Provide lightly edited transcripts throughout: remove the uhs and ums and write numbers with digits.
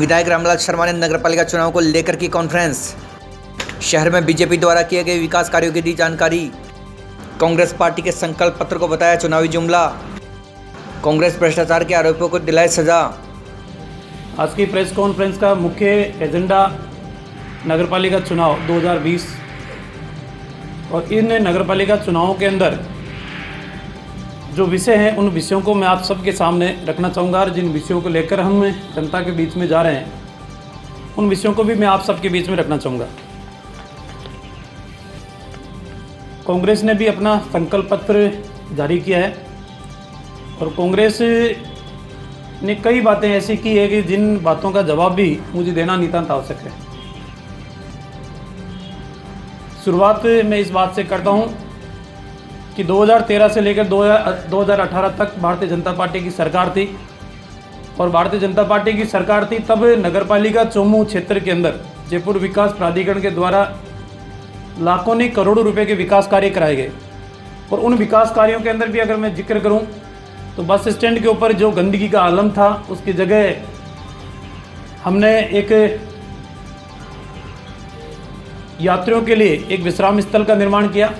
विधायक रामलाल शर्मा ने नगरपालिका चुनाव को लेकर की कॉन्फ्रेंस। शहर में बीजेपी द्वारा किए गए विकास कार्यों की दी जानकारी। कांग्रेस पार्टी के संकल्प पत्र को बताया चुनावी जुमला। कांग्रेस भ्रष्टाचार के आरोपियों को दिलाए सजा। आज की प्रेस कॉन्फ्रेंस का मुख्य एजेंडा नगरपालिका चुनाव 2020 और इन नगरपालिका चुनावों के अंदर जो विषय हैं उन विषयों को मैं आप सबके सामने रखना चाहूँगा और जिन विषयों को लेकर हम जनता के बीच में जा रहे हैं उन विषयों को भी मैं आप सबके बीच में रखना चाहूँगा। कांग्रेस ने भी अपना संकल्प पत्र जारी किया है और कांग्रेस ने कई बातें ऐसी की है कि जिन बातों का जवाब भी मुझे देना नितांत आवश्यक है। शुरुआत मैं इस बात से करता हूं कि 2013 से लेकर 2018 तक भारतीय जनता पार्टी की सरकार थी और भारतीय जनता पार्टी की सरकार थी तब नगरपालिका चौमू क्षेत्र के अंदर जयपुर विकास प्राधिकरण के द्वारा लाखों ने करोड़ों रुपए के विकास कार्य कराए गए। और उन विकास कार्यों के अंदर भी अगर मैं जिक्र करूं तो बस स्टैंड के ऊपर जो गंदगी का आलम था उसकी जगह हमने एक यात्रियों के लिए एक विश्राम स्थल का निर्माण किया।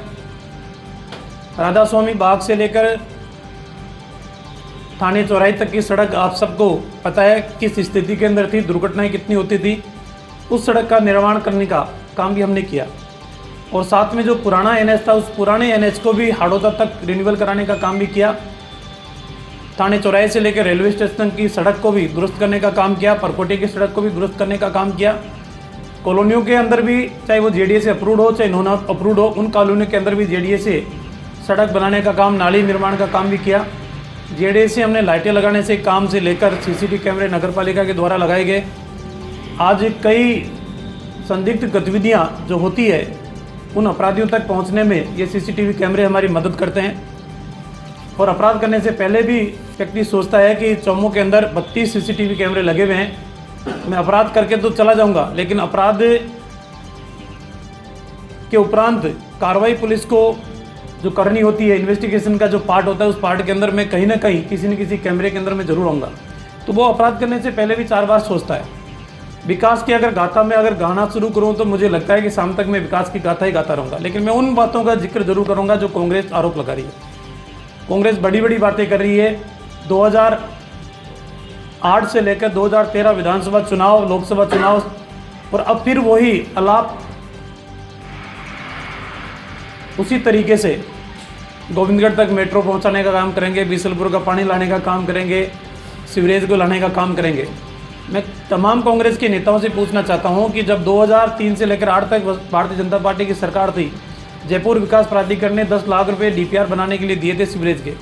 राधा स्वामी बाग से लेकर थाने चौराहे तक की सड़क आप सबको पता है किस स्थिति के अंदर थी, दुर्घटनाएं कितनी होती थी। उस सड़क का निर्माण करने का काम भी हमने किया और साथ में जो पुराना एनएच था उस पुराने एनएच को भी हाड़ौदा तक रिन्यूअल कराने का काम भी किया। थाने चौराहे से लेकर रेलवे स्टेशन की सड़क को भी दुरुस्त करने का काम किया, परकोटे की सड़क को भी दुरुस्त करने का काम किया। कॉलोनियों के अंदर भी चाहे वो जेडीए से अप्रूव्ड हो चाहे नॉन अप्रूव्ड हो उन कॉलोनियों के अंदर भी जेडीए से सड़क बनाने का काम, नाली निर्माण का काम भी किया। जेडीए से हमने लाइटें लगाने से काम से लेकर सीसीटीवी कैमरे नगरपालिका के द्वारा लगाए गए। आज कई संदिग्ध गतिविधियां जो होती है उन अपराधियों तक पहुंचने में ये सीसीटीवी कैमरे हमारी मदद करते हैं। और अपराध करने से पहले भी व्यक्ति सोचता है कि चौमू के अंदर 32 सीसीटीवी कैमरे लगे हुए हैं, मैं अपराध करके तो चला जाऊंगा, लेकिन अपराध के उपरांत कार्रवाई पुलिस को जो करनी होती है, इन्वेस्टिगेशन का जो पार्ट होता है उस पार्ट के अंदर मैं कहीं ना कहीं किसी न किसी कैमरे के अंदर मैं जरूर आऊँगा। तो वो अपराध करने से पहले भी 4 बार सोचता है। विकास की अगर गाथा में अगर गाना शुरू करूँ तो मुझे लगता है कि शाम तक मैं विकास की गाथा ही गाता रहूँगा, लेकिन मैं उन बातों का जिक्र जरूर करूँगा जो कांग्रेस आरोप लगा रही है। कांग्रेस बड़ी बड़ी बातें कर रही है। 2008 से लेकर 2013 विधानसभा चुनाव, लोकसभा चुनाव और अब फिर वही अलाप उसी तरीके से गोविंदगढ़ तक मेट्रो पहुंचाने का काम करेंगे, बीसलपुर का पानी लाने का काम करेंगे, सीवरेज को लाने का काम करेंगे। मैं तमाम कांग्रेस के नेताओं से पूछना चाहता हूं कि जब 2003 से लेकर 8 तक भारतीय जनता पार्टी की सरकार थी, जयपुर विकास प्राधिकरण ने 10 लाख रुपए डीपीआर बनाने के लिए दिए थे सीवरेज के।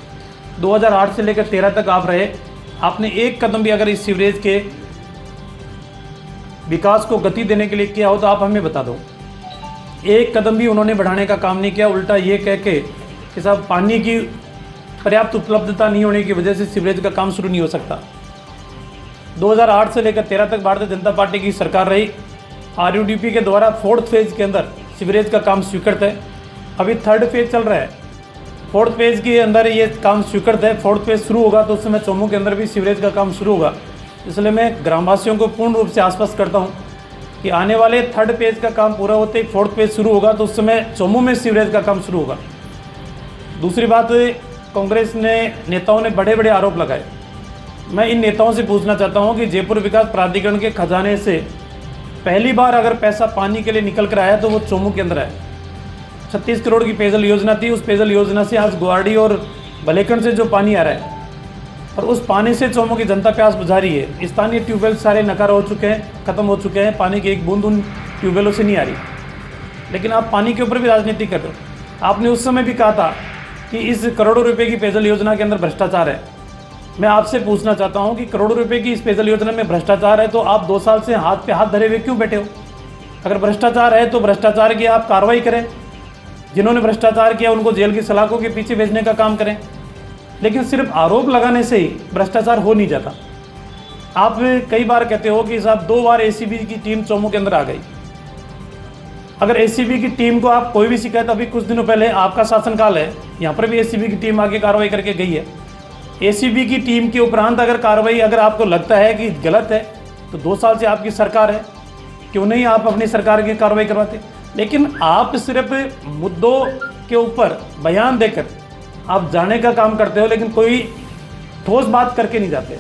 2008 से लेकर 13 तक आप रहे, आपने एक कदम भी अगर इस सीवरेज के विकास को गति देने के लिए किया हो तो आप हमें बता दो। एक कदम भी उन्होंने बढ़ाने का काम नहीं किया, उल्टा ये कह के कि साहब पानी की पर्याप्त उपलब्धता नहीं होने की वजह से सीवरेज का काम शुरू नहीं हो सकता। 2008 से लेकर 13 तक भारतीय जनता पार्टी की सरकार रही। आरयूडीपी के द्वारा 4th फेज के अंदर सीवरेज का काम स्वीकृत है, अभी 3rd फेज चल रहा है। 4th फेज के अंदर ये काम स्वीकृत है, 4th फेज शुरू होगा तो उस समय चौमू के अंदर भी सीवरेज का काम शुरू होगा। इसलिए मैं ग्रामवासियों को पूर्ण रूप से आश्वस्त करता हूँ कि आने वाले 3rd फेज का काम पूरा होते ही 4th फेज शुरू होगा तो उस समय चौमू में सीवरेज का काम शुरू होगा। दूसरी बात, कांग्रेस ने नेताओं ने बड़े बड़े आरोप लगाए। मैं इन नेताओं से पूछना चाहता हूं कि जयपुर विकास प्राधिकरण के खजाने से पहली बार अगर पैसा पानी के लिए निकल कर आया तो वो चौमू के अंदर आया। 36 करोड़ की पेयजल योजना थी, उस पेयजल योजना से आज गुवाहाटी और भलेखंड से जो पानी आ रहा है और उस पानी से चौमू की जनता प्यास बुझा रही है। स्थानीय ट्यूबवेल सारे नकारा हो चुके हैं, ख़त्म हो चुके हैं, पानी की एक बूंद उन ट्यूबवेलों से नहीं आ रही, लेकिन आप पानी के ऊपर भी राजनीति कर रहे हो। आपने उस समय भी कहा था कि इस करोड़ों रुपए की पेयजल योजना के अंदर भ्रष्टाचार है। मैं आपसे पूछना चाहता हूं कि करोड़ों रुपए की इस पेयजल योजना में भ्रष्टाचार है तो आप 2 साल से हाथ पे हाथ धरे हुए क्यों बैठे हो? अगर भ्रष्टाचार है तो भ्रष्टाचार की आप कार्रवाई करें, जिन्होंने भ्रष्टाचार किया उनको जेल की सलाखों के पीछे भेजने का काम करें, लेकिन सिर्फ आरोप लगाने से ही भ्रष्टाचार हो नहीं जाता। आप कई बार कहते हो कि साहब 2 बार एसीबी की टीम चौमू के अंदर आ गई। अगर एसीबी की टीम को आप कोई भी शिकायत, अभी कुछ दिनों पहले आपका शासनकाल है, यहाँ पर भी एसीबी की टीम आगे कार्रवाई करके गई है। एसीबी की टीम के उपरांत अगर कार्रवाई अगर आपको लगता है कि गलत है तो 2 साल से आपकी सरकार है, क्यों नहीं आप अपनी सरकार की कार्रवाई करवाते? लेकिन आप सिर्फ मुद्दों के ऊपर बयान देकर आप जाने का काम करते हो, लेकिन कोई ठोस बात करके नहीं जाते।